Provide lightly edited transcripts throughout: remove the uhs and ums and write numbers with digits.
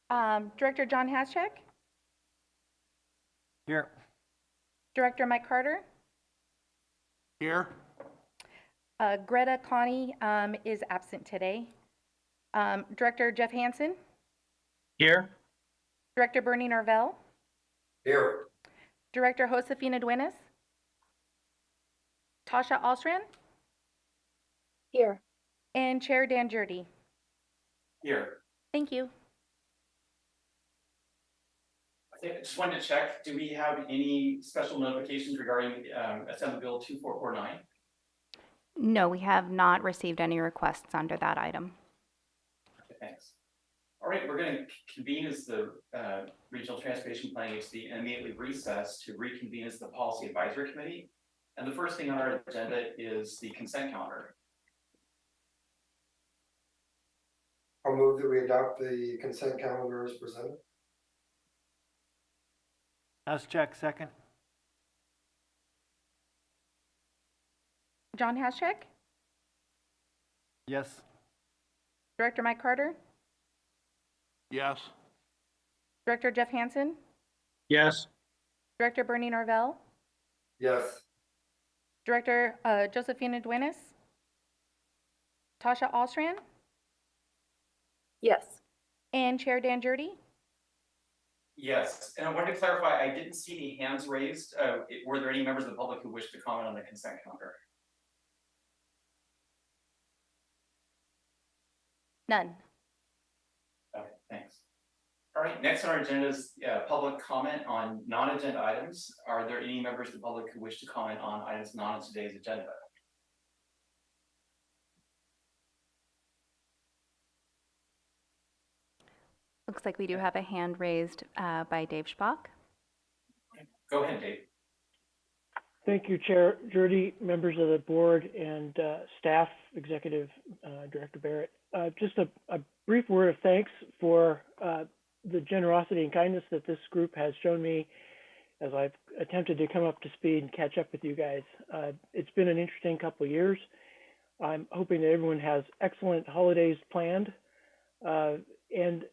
Director John Haschek, Here. Director Mike Carter, Here. Greta Connie is absent today. Director Jeff Hansen, Here. Director Bernie Norvell, Here. Director Josefina Duenas, Tasha Alstran, Here. and Chair Dan Jurdy. Here. Thank you. I just wanted to check, do we have any special notifications regarding Assembly Bill 2449? No, we have not received any requests under that item. Okay, thanks. All right, we're going to convene as the Regional Transportation Planning Agency and immediately recess to reconvene as the Policy Advisory Committee. And the first thing on our agenda is the consent calendar. I'll move that we adopt the consent calendar as presented. Haschek, second. John Haschek, Yes. Director Mike Carter, Yes. Director Jeff Hansen, Yes. Director Bernie Norvell, Yes. Director Josefina Duenas, Tasha Alstran, Yes. and Chair Dan Jurdy. Yes, and I wanted to clarify, I didn't see any hands raised. Were there any members of the public who wish to comment on the consent calendar? None. Okay, thanks. All right, next on our agenda is public comment on non-agenda items. Are there any members of the public who wish to comment on items not on today's agenda? Looks like we do have a hand raised by Dave Schbach. Go ahead, Dave. Thank you, Chair Jurdy, members of the board, and staff, Executive Director Barrett. Just a brief word of thanks for the generosity and kindness that this group has shown me as I've attempted to come up to speed and catch up with you guys. It's been an interesting couple of years. I'm hoping that everyone has excellent holidays planned. And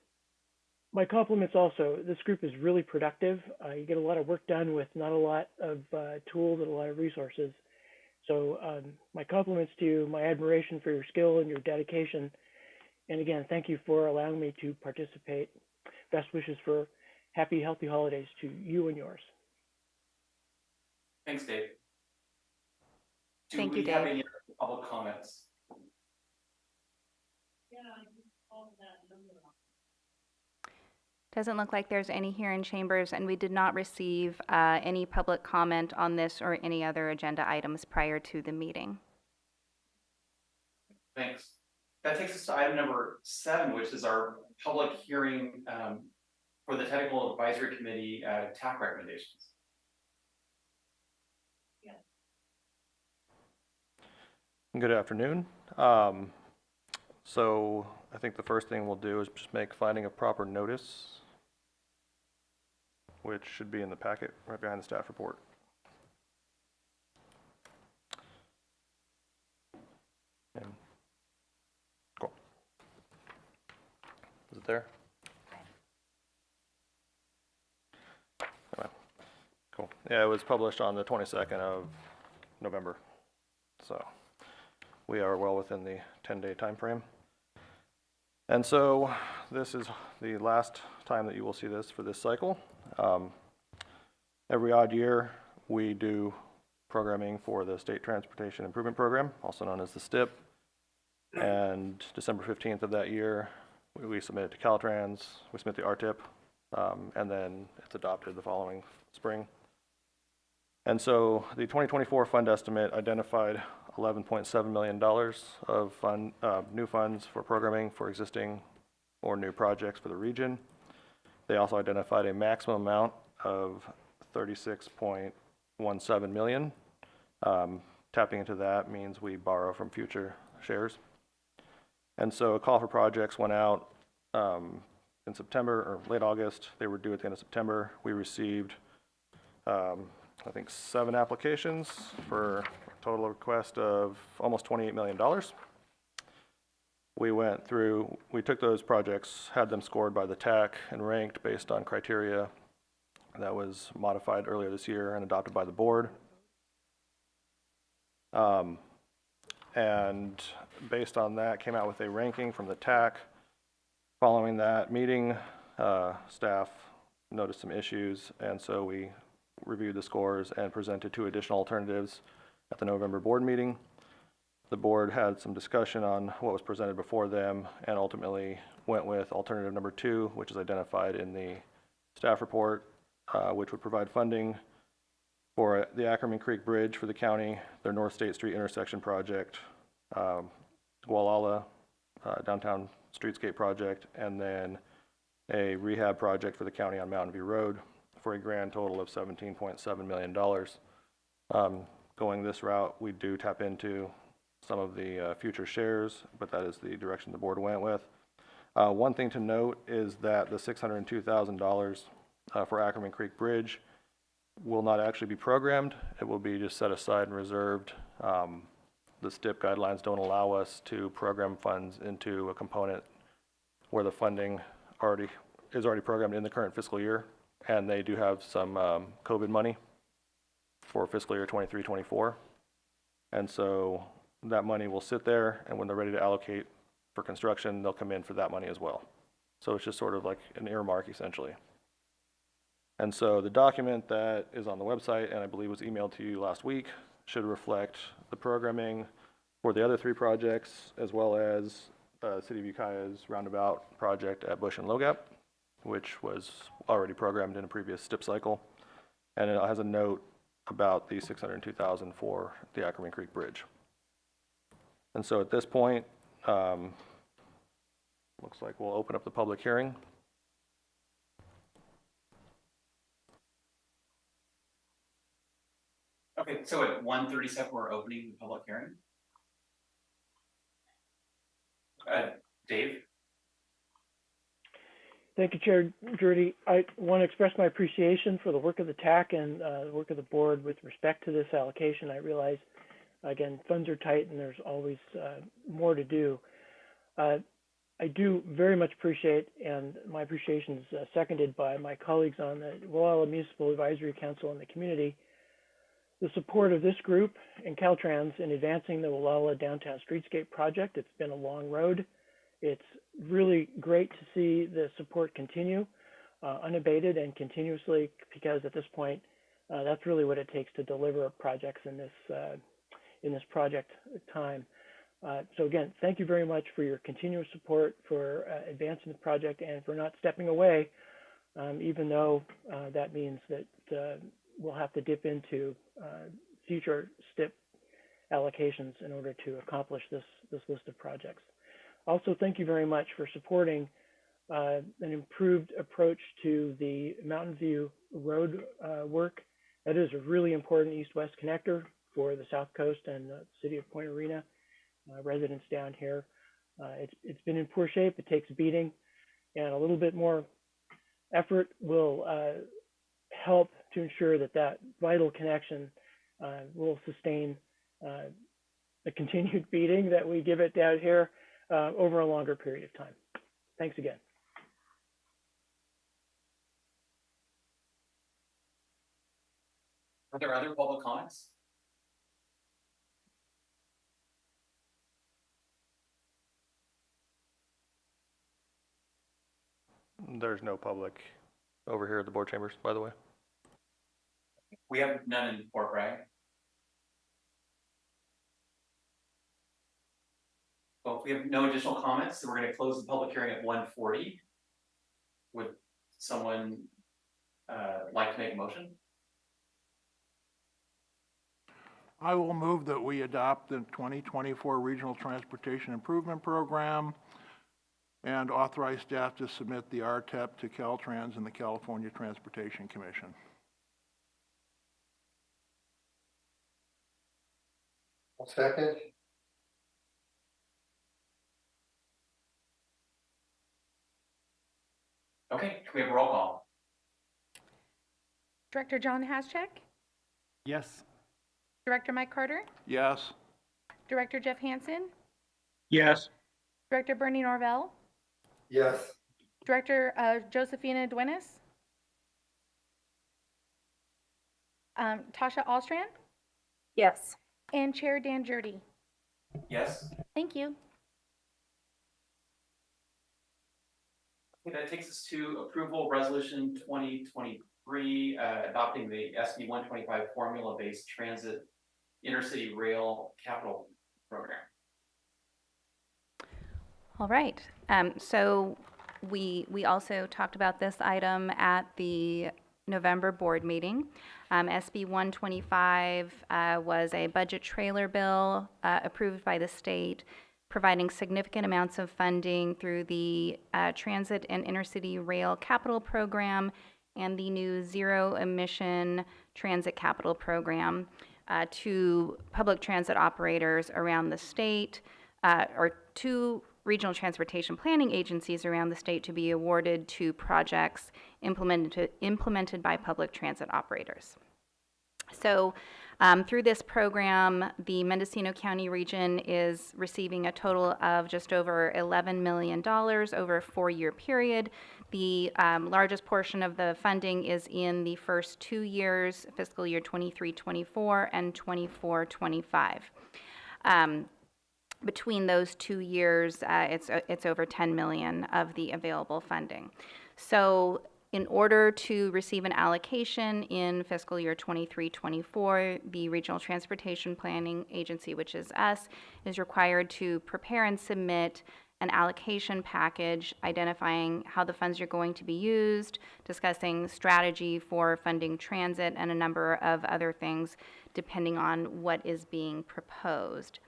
my compliments also. This group is really productive. You get a lot of work done with not a lot of tools and a lot of resources. So my compliments to you, my admiration for your skill and your dedication. And again, thank you for allowing me to participate. Best wishes for happy, healthy holidays to you and yours. Thanks, Dave. Thank you, Do we have Dave. any public comments? Doesn't look like there's any here in chambers, and we did not receive any public comment on this or any other agenda items prior to the meeting. Thanks. That takes us to item number 7, which is our public hearing for the Technical Advisory Committee TAC recommendations. Good afternoon. So I think the first thing we'll do is just make finding of proper notice, which should be in the packet right behind the staff report. And, cool. Is it there? Anyway, cool. Yeah, it was published on the 22nd of November. So we are well within the 10-day time frame. And so this is the last time that you will see this for this cycle. Every odd year, we do programming for the State Transportation Improvement Program, also known as the STIP. And December 15th of that year, we submit it to Caltrans, we submit the RTIP, and then it's adopted the following spring. And so the 2024 fund estimate identified $11.7 million of new funds for programming for existing or new projects for the region. They also identified a maximum amount of $36.17 million. Tapping into that means we borrow from future shares. And so a call for projects went out in September or late August. They were due at the end of September. We received, I think, 7 applications for a total request of almost $28 million. we went through, we took those projects, had them scored by the TAC and ranked based on criteria that was modified earlier this year and adopted by the board. And based on that, came out with a ranking from the TAC. Following that meeting, staff noticed some issues, and so we reviewed the scores and presented 2 additional alternatives at the November board meeting. The board had some discussion on what was presented before them and ultimately went with alternative number 2, which is identified in the staff report, which would provide funding for the Ackerman Creek Bridge for the county, their North State Street intersection project, Gualala downtown streetscape project, and then a rehab project for the county on Mountain View Road for a grand total of $17.7 million. Going this route, we do tap into some of the future shares, but that is the direction the board went with. One thing to note is that the $602,000 for Ackerman Creek Bridge will not actually be programmed. It will be just set aside and reserved. The STIP guidelines don't allow us to program funds into a component where the funding is already programmed in the current fiscal year, and they do have some COVID money for fiscal year 23-24. And so that money will sit there, and when they're ready to allocate for construction, they'll come in for that money as well. So it's just sort of like an earmark essentially. And so the document that is on the website, and I believe was emailed to you last week, should reflect the programming for the other 3 projects, as well as City of Ukiah's roundabout project at Bush and Logap, which was already programmed in a previous STIP cycle. And it has a note about the $602,000 for the Ackerman Creek Bridge. And so at this point, looks like we'll open up the public hearing. Okay, so at 1:37, we're opening the public hearing. Dave? Thank you, Chair Drury. I want to express my appreciation for the work of the TAC and the work of the board with respect to this allocation. I realize, again, funds are tight and there's always more to do. I do very much appreciate, and my appreciation is seconded by my colleagues on the Gualala Municipal Advisory Council and the community, the support of this group and Caltrans in advancing the Gualala Downtown Streetscape project. It's been a long road. It's really great to see the support continue unabated and continuously, because at this point, that's really what it takes to deliver projects in this project time. So again, thank you very much for your continuous support for advancing the project and for not stepping away, even though that means that we'll have to dip into future STIP allocations in order to accomplish this list of projects. Also, thank you very much for supporting an improved approach to the Mountain View Road work. That is a really important east-west connector for the South Coast and the city of Point Arena residents down here. It's been in poor shape. It takes a beating, and a little bit more effort will help to ensure that that vital connection will sustain the continued beating that we give it down here over a longer period of time. Thanks again. Are there other public comments? There's no public over here at the board chambers, by the way. We have none in Fort Bragg. Well, if we have no additional comments, so we're going to close the public hearing at 1:40. Would someone like to make a motion? I will move that we adopt the 2024 Regional Transportation Improvement Program and authorize staff to submit the RTEP to Caltrans and the California Transportation Commission. I'll second. Okay, can we have a roll call? Director John Haschek, Yes. Director Mike Carter, Yes. Director Jeff Hansen, Yes. Director Bernie Norvell, Yes. Director Josephina Duenas, Tasha Alstrand, Yes. and Chair Dan Jurdy. Yes. Thank you. Okay, that takes us to approval resolution 2023, adopting the SB 125 formula-based transit intercity rail capital program. All right. So we also talked about this item at the November board meeting. SB 125 was a budget trailer bill approved by the state, providing significant amounts of funding through the Transit and Intercity Rail Capital Program and the new Zero Emission Transit Capital Program to public transit operators around the state, or to regional transportation planning agencies around the state to be awarded to projects implemented by public transit operators. So through this program, the Mendocino County region is receiving a total of just over $11 million over a 4-year period. The largest portion of the funding is in the first 2 years, fiscal year 23-24 and 24-25. Between those 2 years, it's over 10 million of the available funding. So in order to receive an allocation in fiscal year 23-24, the Regional Transportation Planning Agency, which is us, is required to prepare and submit an allocation package identifying how the funds are going to be used, discussing strategy for funding transit, and a number of other things depending on what is being proposed.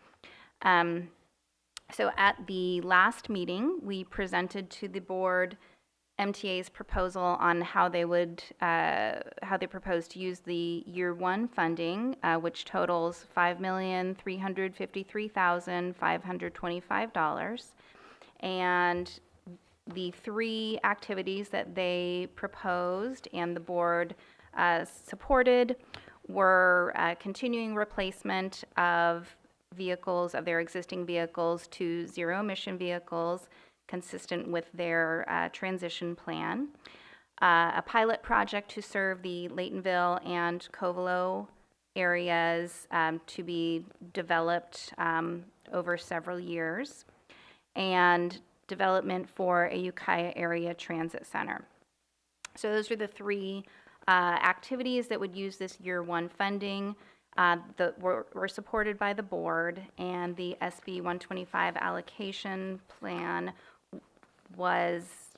So at the last meeting, we presented to the board MTA's proposal on how they propose to use the year 1 funding, which totals $5,353,525. And the 3 activities that they proposed and the board supported were continuing replacement of their existing vehicles to zero emission vehicles consistent with their transition plan, a pilot project to serve the Laytonville and Covelo areas to be developed over several years, and development for a Ukiah area transit center. So those are the 3 activities that would use this year 1 funding. That were supported by the board, and the SB 125 allocation plan was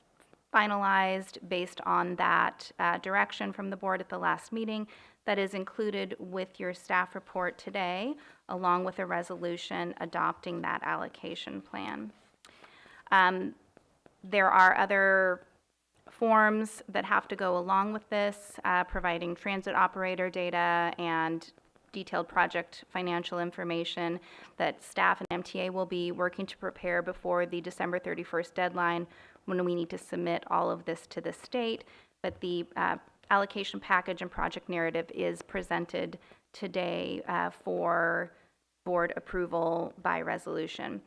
finalized based on that direction from the board at the last meeting. That is included with your staff report today, along with a resolution adopting that allocation plan. There are other forms that have to go along with this, providing transit operator data and detailed project financial information that staff and MTA will be working to prepare before the December 31st deadline, when we need to submit all of this to the state. But the allocation package and project narrative is presented today for board approval by resolution.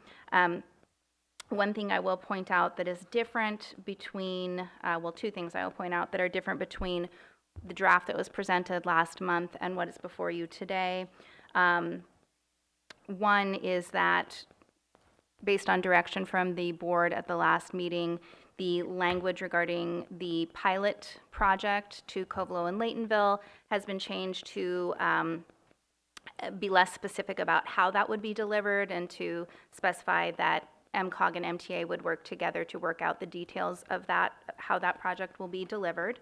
One thing I will point out that is different between, 2 things I will point out that are different between the draft that was presented last month and what is before you today. One is that, based on direction from the board at the last meeting, the language regarding the pilot project to Covelo and Laytonville has been changed to be less specific about how that would be delivered, and to specify that MCOG and MTA would work together to work out the details of that, how that project will be delivered.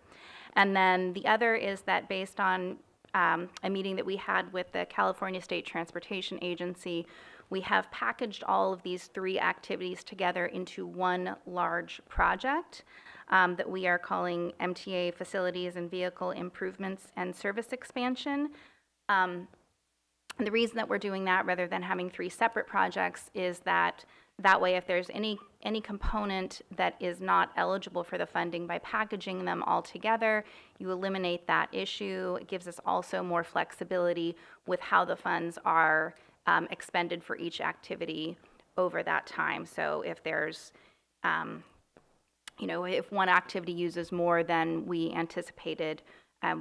And then the other is that, based on a meeting that we had with the California State Transportation Agency, we have packaged all of these 3 activities together into one large project that we are calling MTA Facilities and Vehicle Improvements and Service Expansion. And the reason that we're doing that rather than having 3 separate projects is that way, if there's any component that is not eligible for the funding, by packaging them all together, you eliminate that issue. It gives us also more flexibility with how the funds are expended for each activity over that time. So if there's, if one activity uses more than we anticipated,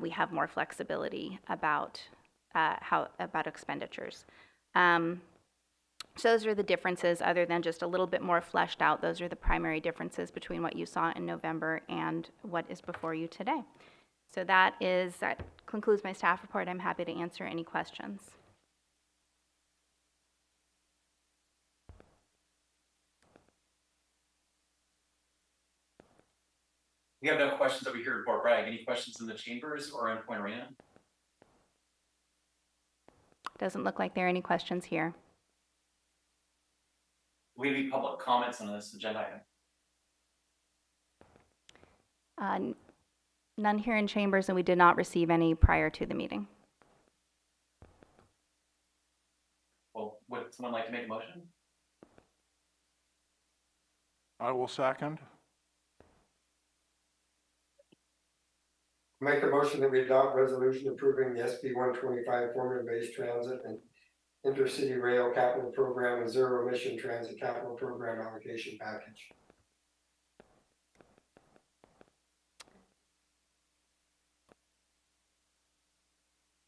we have more flexibility about about expenditures. So those are the differences, other than just a little bit more fleshed out. Those are the primary differences between what you saw in November and what is before you today. So that concludes my staff report. I'm happy to answer any questions. We have no questions over here in Fort Bragg. Any questions in the chambers or in Point Arena? Doesn't look like there are any questions here. Do we have any public comments on this agenda item? None here in chambers, and we did not receive any prior to the meeting. Well, would someone like to make a motion? I will second. Make a motion that we adopt resolution approving the SB 125 formula-based transit and intercity rail capital program and zero emission transit capital program allocation package.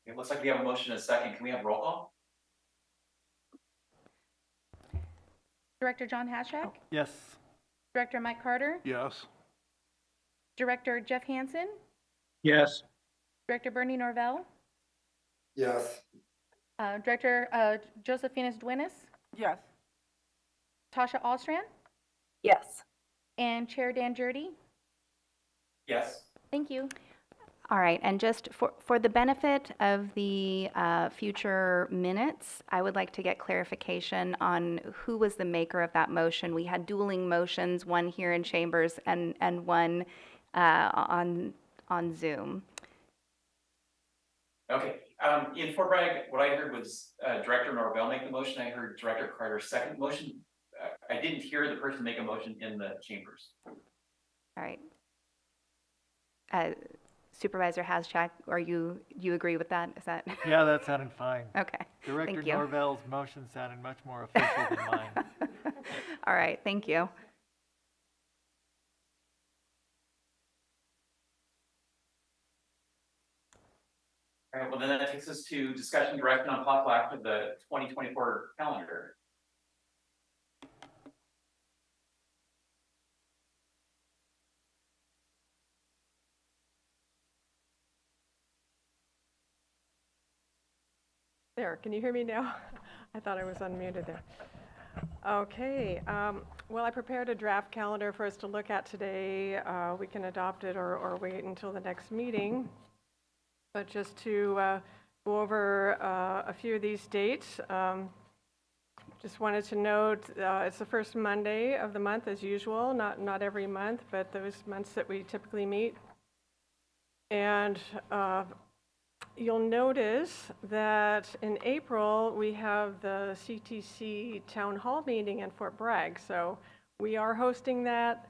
It looks like we have a motion and a second. Can we have a roll call? Director John Haschak, Yes. Director Mike Carter, Yes. Director Jeff Hansen, Yes. Director Bernie Norvell, Yes. Director Josephina Duenas, Yes. Tasha Alstrand, Yes. and Chair Dan Jurdy. Yes. Thank you. All right, and just for the benefit of the future minutes, I would like to get clarification on who was the maker of that motion. We had dueling motions, one here in chambers and one on Zoom. Okay. In Fort Bragg, what I heard was Director Norvell make the motion. I heard Director Carter second motion. I didn't hear the person make a motion in the chambers. All right. Supervisor Haschak, you agree with that? Is that Yeah, that sounded fine. okay? Director Thank you. Norvell's motion sounded much more official than mine. All right, thank you. All right, well, then that takes us to discussion direction on possible action of the 2024 calendar. There, can you hear me now? I thought I was unmuted there. Okay, well, I prepared a draft calendar for us to look at today. We can adopt it or wait until the next meeting. But just to go over a few of these dates, just wanted to note it's the first Monday of the month as usual, not every month, but those months that we typically meet. And you'll notice that in April, we have the CTC Town Hall meeting in Fort Bragg. So we are hosting that.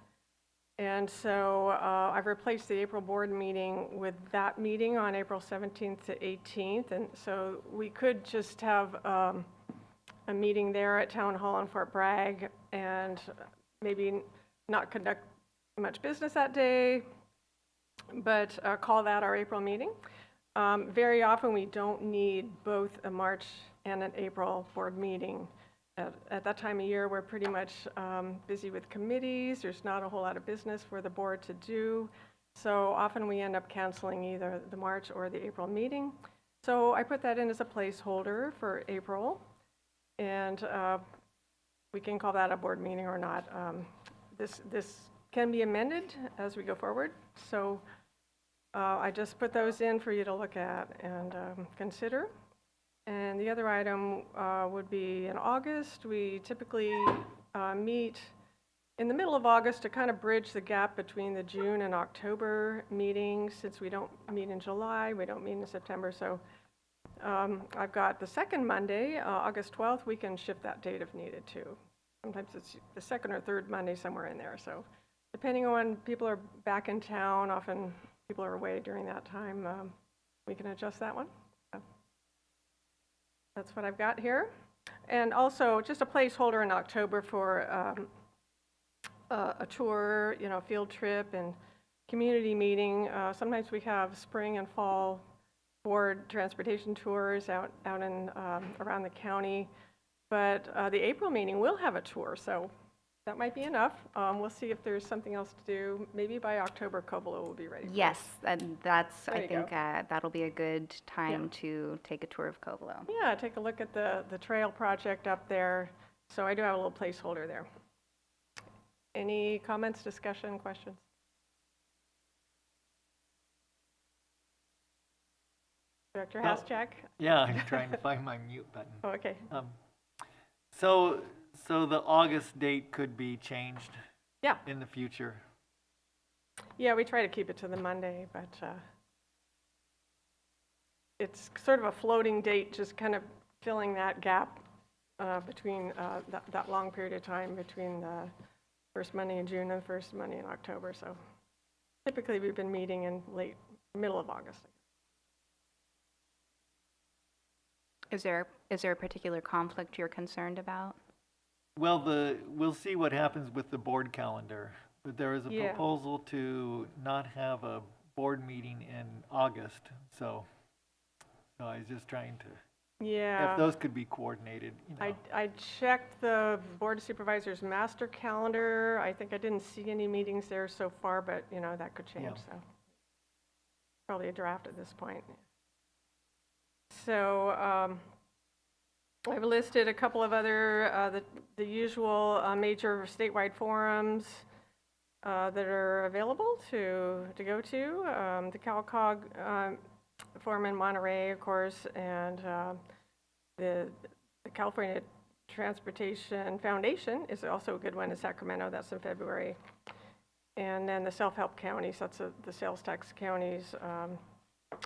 And so I've replaced the April board meeting with that meeting on April 17th to 18th. And so we could just have a meeting there at Town Hall in Fort Bragg and maybe not conduct much business that day, but call that our April meeting. Very often we don't need both a March and an April board meeting. At that time of year, we're pretty much busy with committees. There's not a whole lot of business for the board to do. So often we end up canceling either the March or the April meeting. So I put that in as a placeholder for April. And we can call that a board meeting or not. This can be amended as we go forward. So I just put those in for you to look at and consider. And the other item would be in August. We typically meet in the middle of August to kind of bridge the gap between the June and October meetings. Since we don't meet in July, we don't meet in September. So I've got the second Monday, August 12th. We can shift that date if needed too. Sometimes it's the second or third Monday somewhere in there. So depending on when people are back in town, often people are away during that time, we can adjust that one. So that's what I've got here. And also, just a placeholder in October for a tour, you know, field trip and community meeting. Sometimes we have spring and fall board transportation tours out in around the county. But the April meeting will have a tour, so that might be enough. We'll see if there's something else to do. Maybe by October, Covelo will be ready. for Yes, us. and that's, There I you think, go. that'll be a good time to take a tour of Covelo. Yeah, take a look at the trail project up there. So I do have a little placeholder there. Any comments, discussion, questions? Director Well- Hascheck? Yeah, I'm trying to find my mute button. Oh, okay. So the August date could be changed Yeah, in the future. yeah, we try to keep it to the Monday, but it's sort of a floating date, just kind of filling that gap between that long period of time between the first Monday in June and the first Monday in October. So typically, we've been meeting in middle of August. Is there a particular conflict you're concerned about? Well, we'll see what happens with the board calendar. But there is a Yeah. proposal to not have a board meeting in August, so I was just trying to, Yeah. if those could be coordinated, you know. I checked the Board of Supervisors master calendar. I think I didn't see any meetings there so far, but, you know, that could change, Yeah. so. Probably a draft at this point. So, I've listed a couple of other, the usual major statewide forums that are available to go to. The CalCog forum in Monterey, of course, and the California Transportation Foundation is also a good one in Sacramento. That's in February. And then the self-help counties, that's the sales tax counties,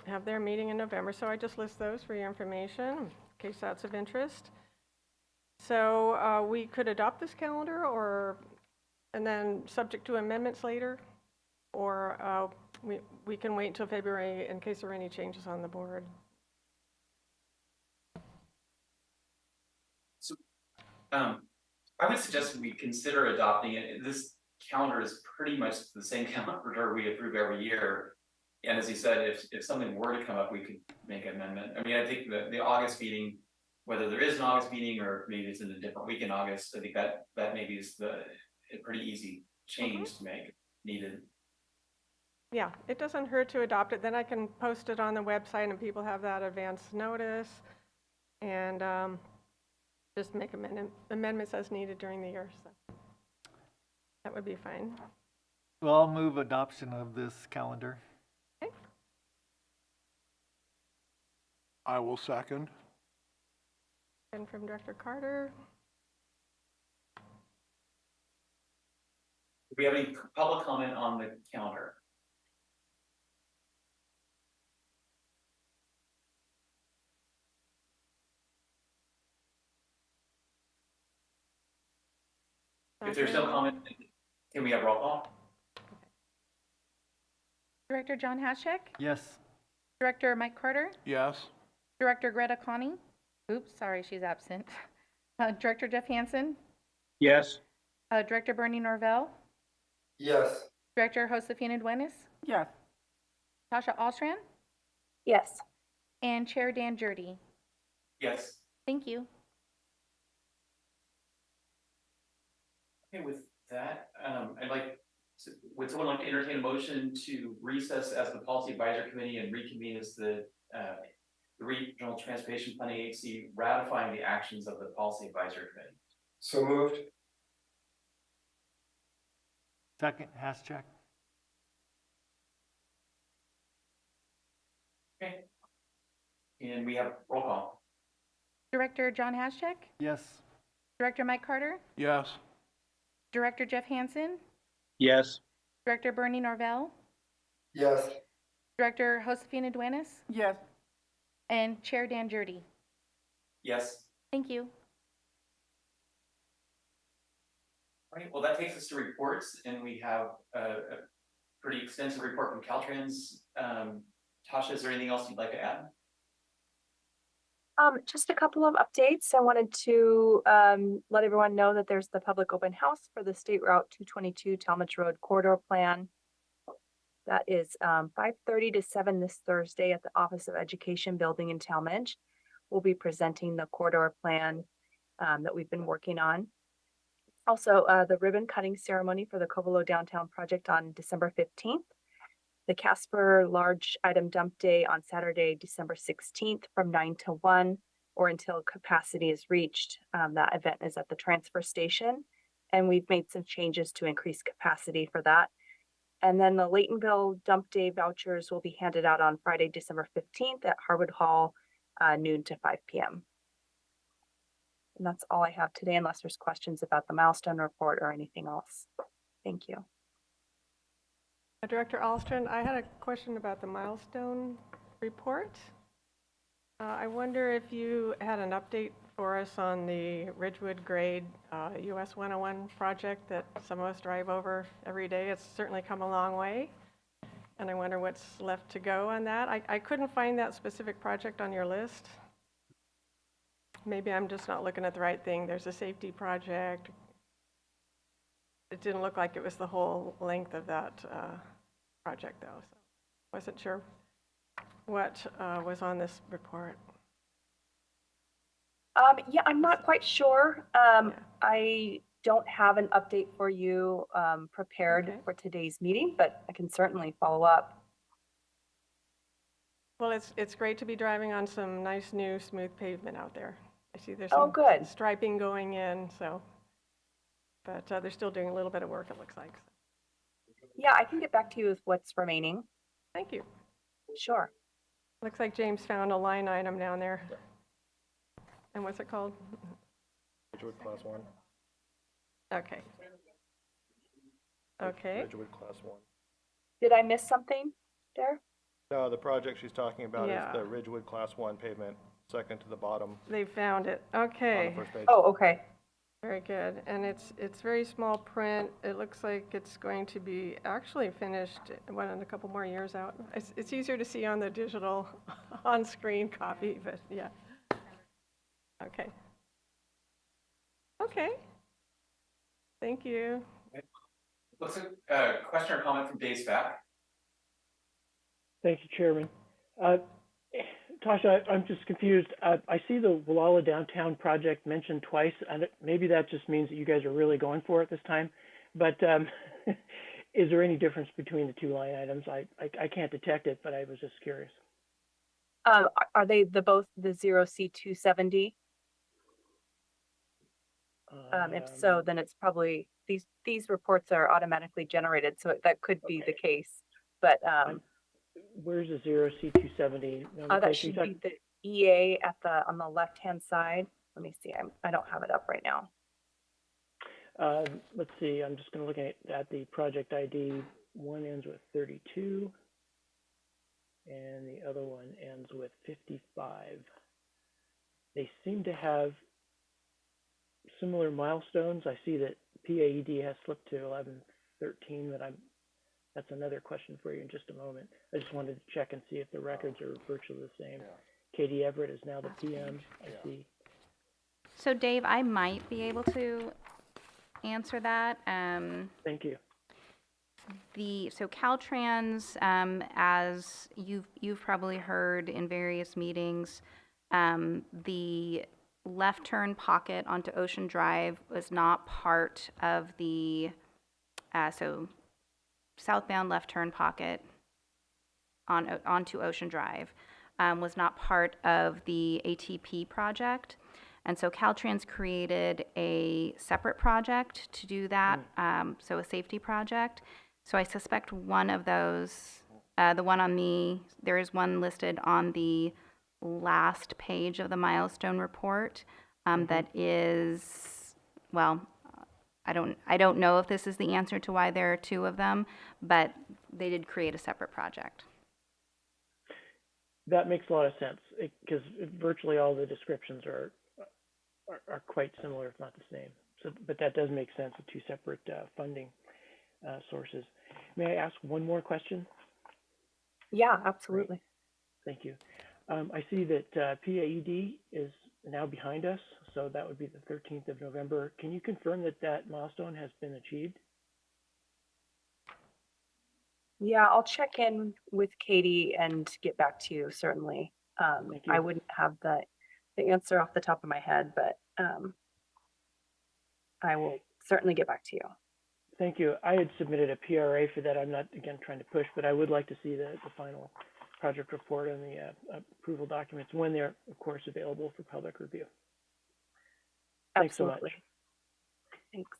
have their meeting in November. So I just list those for your information, in case that's of interest. So we could adopt this calendar, and then subject to amendments later, or we can wait until February in case there are any changes on the board. I would suggest we consider adopting it. This calendar is pretty much the same calendar we approve every year. And as you said, if something were to come up, we could make an amendment. I mean, I think the August meeting, whether there is an August meeting or maybe it's in a different week in August, I think that maybe is a pretty easy change to make needed. Yeah, it doesn't hurt to adopt it. Then I can post it on the website and people have that advance notice. And just make amendments as needed during the year. So that would be fine. Well, I'll move adoption of this calendar. Okay. I will second. And from Director Carter. Do we have any public comment on the calendar? If there's no comment, can we have roll call? Director John Hascheck, Yes. Director Mike Carter, Yes. Director Greta Connie. Oops, sorry, she's absent. Director Jeff Hansen, Yes. Director Bernie Norvell, Yes. Director Josefina Duenas, Yes. Tasha Alstrand, Yes. and Chair Dan Jurdy. Yes. Thank you. Okay, with that, would someone like to entertain a motion to recess as the Policy Advisory Committee and reconvene as the Regional Transportation Planning Agency, ratifying the actions of the Policy Advisory Committee? So moved. Second, Hascheck. Okay. And we have roll call. Director John Hascheck, Yes. Director Mike Carter, Yes. Director Jeff Hansen, Yes. Director Bernie Norvell, Yes. Director Josefina Duenas, Yes. and Chair Dan Jurdy. Yes. Thank you. All right, well, that takes us to reports, and we have a pretty extensive report from Caltrans. Tasha, is there anything else you'd like to add? Just a couple of updates. I wanted to let everyone know that there's the public open house for the State Route 222 Talmadge Road Corridor Plan. That is 5:30 to 7 this Thursday at the Office of Education Building in Talmadge. We'll be presenting the corridor plan that we've been working on. Also, the ribbon cutting ceremony for the Covelo Downtown Project on December 15th. The Casper Large Item Dump Day on Saturday, December 16th from 9 to 1 or until capacity is reached. That event is at the transfer station, and we've made some changes to increase capacity for that. And then the Laytonville Dump Day vouchers will be handed out on Friday, December 15th at Harwood Hall, noon to 5 p.m. And that's all I have today, unless there's questions about the milestone report or anything else. Thank you. Director Alstron, I had a question about the milestone report. I wonder if you had an update for us on the Ridgewood Grade US 101 project that some of us drive over every day. It's certainly come a long way, and I wonder what's left to go on that. I couldn't find that specific project on your list. Maybe I'm just not looking at the right thing. There's a safety project. It didn't look like it was the whole length of that project, though. So wasn't sure what was on this report. Yeah, I'm not quite sure. I don't have an update for you prepared for today's meeting, but I can certainly follow up. Well, it's great to be driving on some nice new smooth pavement out there. I see there's Oh, some good. striping going in, so, but they're still doing a little bit of work, it looks like. Yeah, I can get back to you with what's remaining. Thank you. Sure. Looks like James found a line item down there. And what's it called? Ridgewood Class 1. Okay. Okay. Ridgewood Class 1. Did I miss something there? No, the project she's talking about Yeah. is the Ridgewood Class 1 pavement, second to the bottom They found it. on Okay. the first page. Oh, okay. Very good. And it's very small print. It looks like it's going to be actually finished in a couple more years out. It's easier to see on the digital on-screen copy, but yeah. Okay. Okay. Thank you. Looks like a question or comment from Dave Spack. Thank you, Chairman. Tasha, I'm just confused. I see the Walla Downtown project mentioned twice, and maybe that just means that you guys are really going for it this time. But is there any difference between the two line items? I can't detect it, but I was just curious. Are they both the 0C270? If so, then it's probably these reports are automatically generated, so that could be the case. But where's the 0C270? that should be the EA on the left-hand side. Let me see. I don't have it up right now. Let's see. I'm just going to look at the project ID. One ends with 32, and the other one ends with 55. They seem to have similar milestones. I see that PAED has slipped to 11/13, but that's another question for you in just a moment. I just wanted to check and see if the records are virtually the same. Katie Everett is now the PM, I see. So Dave, I might be able to answer that. Thank you. So Caltrans, as you've probably heard in various meetings, the left turn pocket onto Ocean Drive was not part of the so southbound left turn pocket onto Ocean Drive was not part of the ATP project. And so Caltrans created a separate project to do that, so a safety project. So I suspect one of those, there is one listed on the last page of the milestone report that is, well, I don't know if this is the answer to why there are two of them, but they did create a separate project. That makes a lot of sense because virtually all the descriptions are quite similar, if not the same. So, but that does make sense with two separate funding sources. May I ask one more question? Yeah, absolutely. Thank you. I see that PAED is now behind us, so that would be the 13th of November. Can you confirm that that milestone has been achieved? Yeah, I'll check in with Katie and get back to you, certainly. Thank you. I wouldn't have the answer off the top of my head, but I will certainly get back to you. Thank you. I had submitted a PRA for that. I'm not, again, trying to push, but I would like to see the final project report and the approval documents when they're, of course, available for public review. Thanks so much. Absolutely. Thanks.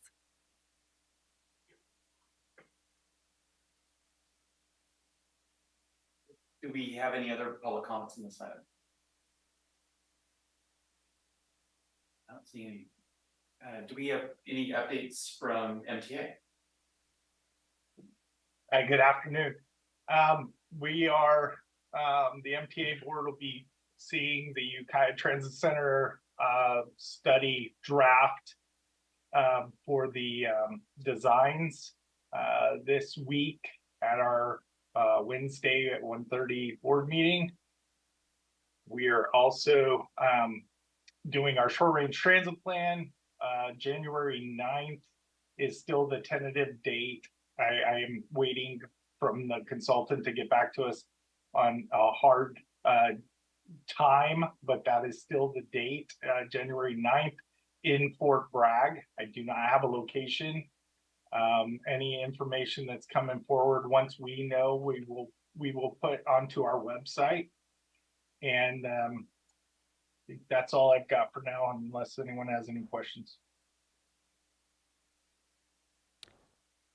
Do we have any other public comments on this item? I don't see any. Do we have any updates from MTA? Good afternoon. We are, the MTA board will be seeing the Ukiah Transit Center study draft for the designs this week at our Wednesday at 1:30 board meeting. We are also doing our short range transit plan. January 9th is still the tentative date. I am waiting from the consultant to get back to us on a hard time, but that is still the date, January 9th in Fort Bragg. I do not have a location. Any information that's coming forward, once we know, we will put onto our website. And I think that's all I've got for now, unless anyone has any questions.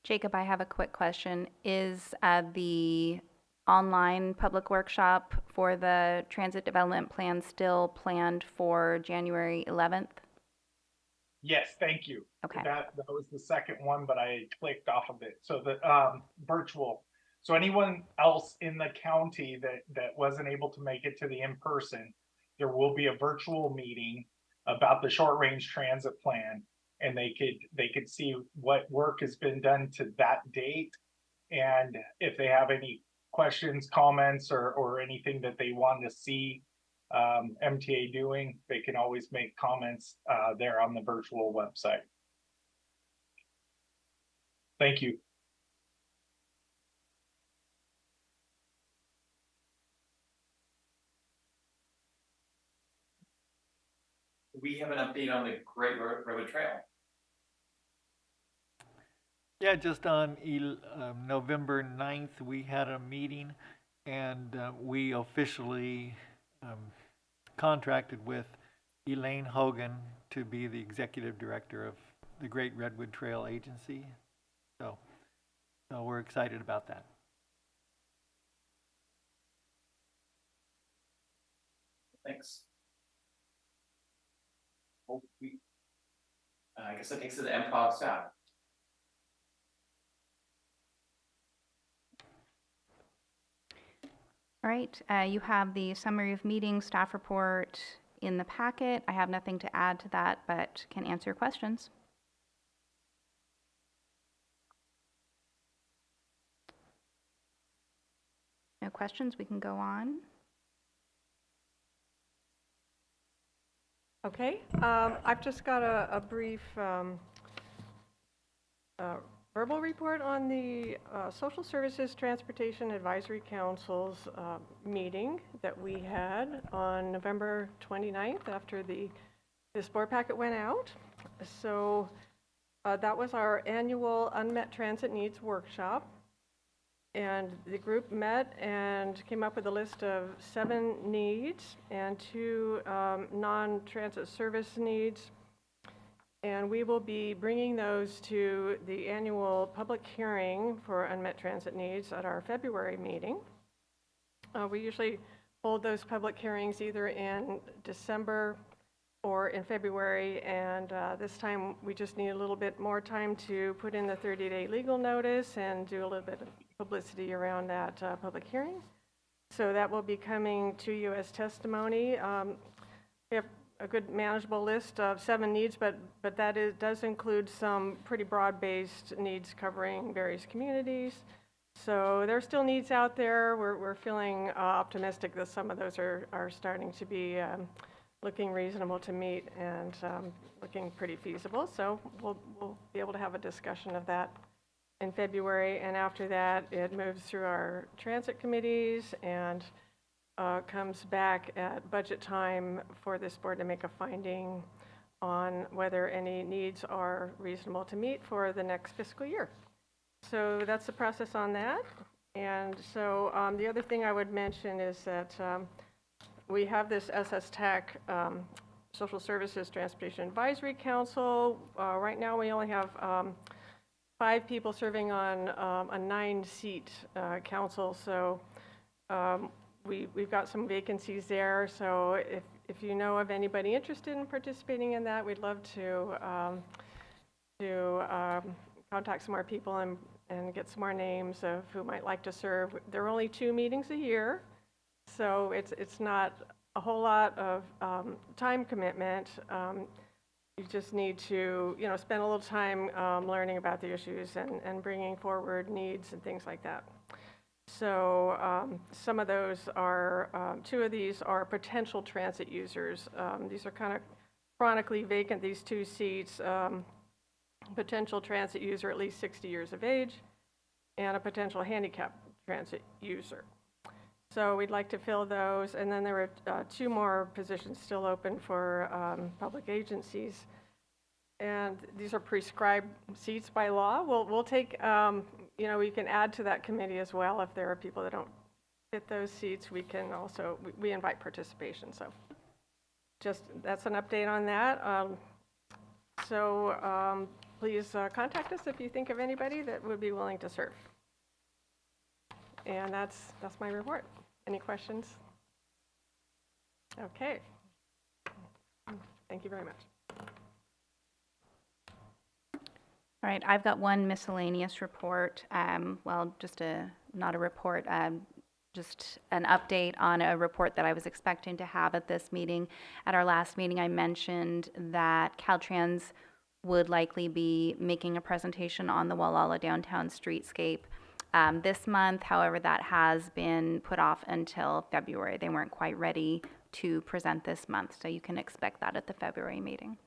Jacob, I have a quick question. Is the online public workshop for the transit development plan still planned for January 11th? Yes, thank you. Okay. That was the second one, but I clicked off of it. So the virtual. So anyone else in the county that wasn't able to make it to the in-person, there will be a virtual meeting about the short range transit plan, and they could see what work has been done to that date. And if they have any questions, comments, or anything that they want to see MTA doing, they can always make comments there on the virtual website. Thank you. We have an update on the Great Redwood Trail. Yeah, just on November 9th, we had a meeting, and we officially contracted with Elaine Hogan to be the executive director of the Great Redwood Trail Agency. So we're excited about that. Thanks. Well, I guess that takes it to the MCOG staff. All right, you have the summary of meeting staff report in the packet. I have nothing to add to that, but can answer questions. No questions, we can go on. Okay, I've just got a brief verbal report on the Social Services Transportation Advisory Council's meeting that we had on November 29th after this board packet went out. So that was our annual Unmet Transit Needs Workshop. And the group met and came up with a list of 7 needs and 2 non-transit service needs. And we will be bringing those to the annual public hearing for unmet transit needs at our February meeting. We usually hold those public hearings either in December or in February, and this time we just need a little bit more time to put in the 30-day legal notice and do a little bit of publicity around that public hearing. So that will be coming to you as testimony. We have a good manageable list of 7 needs, but that does include some pretty broad-based needs covering various communities. So there's still needs out there. We're feeling optimistic that some of those are starting to be looking reasonable to meet and looking pretty feasible. So we'll be able to have a discussion of that in February. And after that, it moves through our transit committees and comes back at budget time for this board to make a finding on whether any needs are reasonable to meet for the next fiscal year. So that's the process on that. And so the other thing I would mention is that we have this TAC Social Services Transportation Advisory Council. Right now, we only have 5 people serving on a 9-seat council. So we've got some vacancies there. So if you know of anybody interested in participating in that, we'd love to contact some more people and get some more names of who might like to serve. There are only 2 meetings a year, so it's not a whole lot of time commitment. You just need to, spend a little time learning about the issues and bringing forward needs and things like that. So some of those are, 2 of these are potential transit users. These are kind of chronically vacant, these 2 seats. Potential transit user at least 60 years of age, and a potential handicap transit user. So we'd like to fill those, and then there are 2 more positions still open for public agencies. And these are prescribed seats by law. We'll take, we can add to that committee as well if there are people that don't fit those seats. We can also, we invite participation. So just, that's an update on that. Please contact us if you think of anybody that would be willing to serve. And that's my report. Any questions? Okay. Thank you very much. All right, I've got one miscellaneous report. Not a report, just an update on a report that I was expecting to have at this meeting. At our last meeting, I mentioned that Caltrans would likely be making a presentation on the Wallala downtown streetscape this month. However, that has been put off until February. They weren't quite ready to present this month, so you can expect that at the February meeting.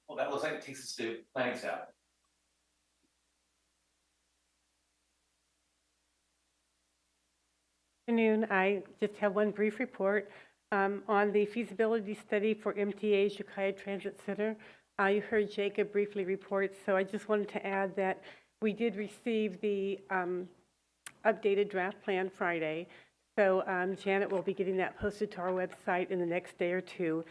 Well, that looks like it takes us to planning staff. Afternoon. I just have one brief report on the feasibility study for MTA's Ukiah Transit Center. You heard Jacob briefly report, so I just wanted to add that we did receive the updated draft plan Friday. So Janet will be getting that posted to our website in the next day or 2.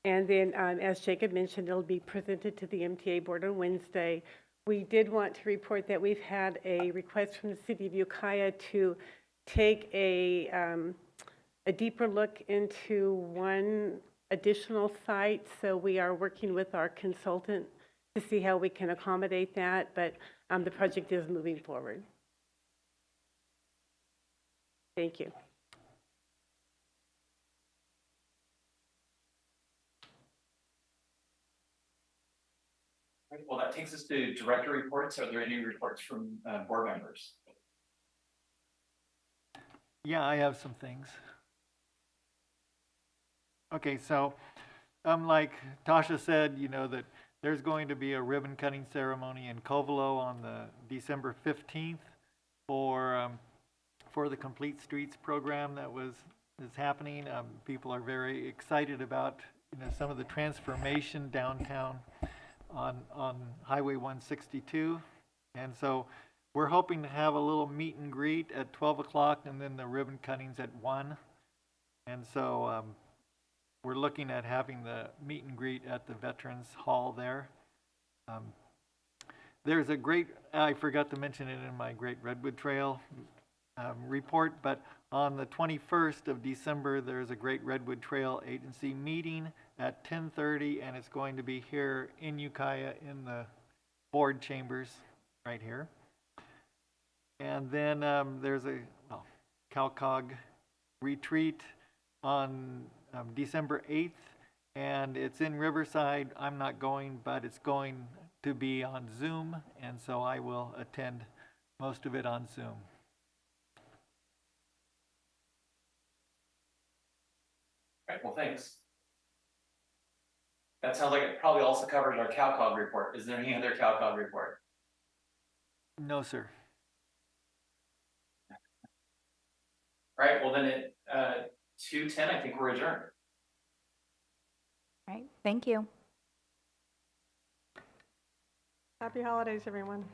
And then, as Jacob mentioned, it'll be presented to the MTA board on Wednesday. We did want to report that we've had a request from the city of Ukiah to take a deeper look into one additional site. So we are working with our consultant to see how we can accommodate that, but the project is moving forward. Thank you. Well, that takes us to director reports. Are there any reports from board members? Yeah, I have some things. Okay, so like Tasha said, that there's going to be a ribbon cutting ceremony in Covelo on the December 15th for the Complete Streets program that is happening. People are very excited about some of the transformation downtown on Highway 162, and so we're hoping to have a little meet and greet at 12 o'clock and then the ribbon cuttings at 1. And so we're looking at having the meet and greet at the Veterans Hall there. There's a great, I forgot to mention it in my Great Redwood Trail report, but on the 21st of December, there's a Great Redwood Trail Agency meeting at 10:30, and it's going to be here in Ukiah in the board chambers right here. And then there's a CalCog retreat on December 8th, and it's in Riverside. I'm not going, but it's going to be on Zoom, and so I will attend most of it on Zoom. All right, well, thanks. That sounds like it probably also covers our CalCog report. Is there any other CalCog report? No, sir. All right, well then at 2:10, I think we're adjourned. All right, thank you. Happy holidays, everyone.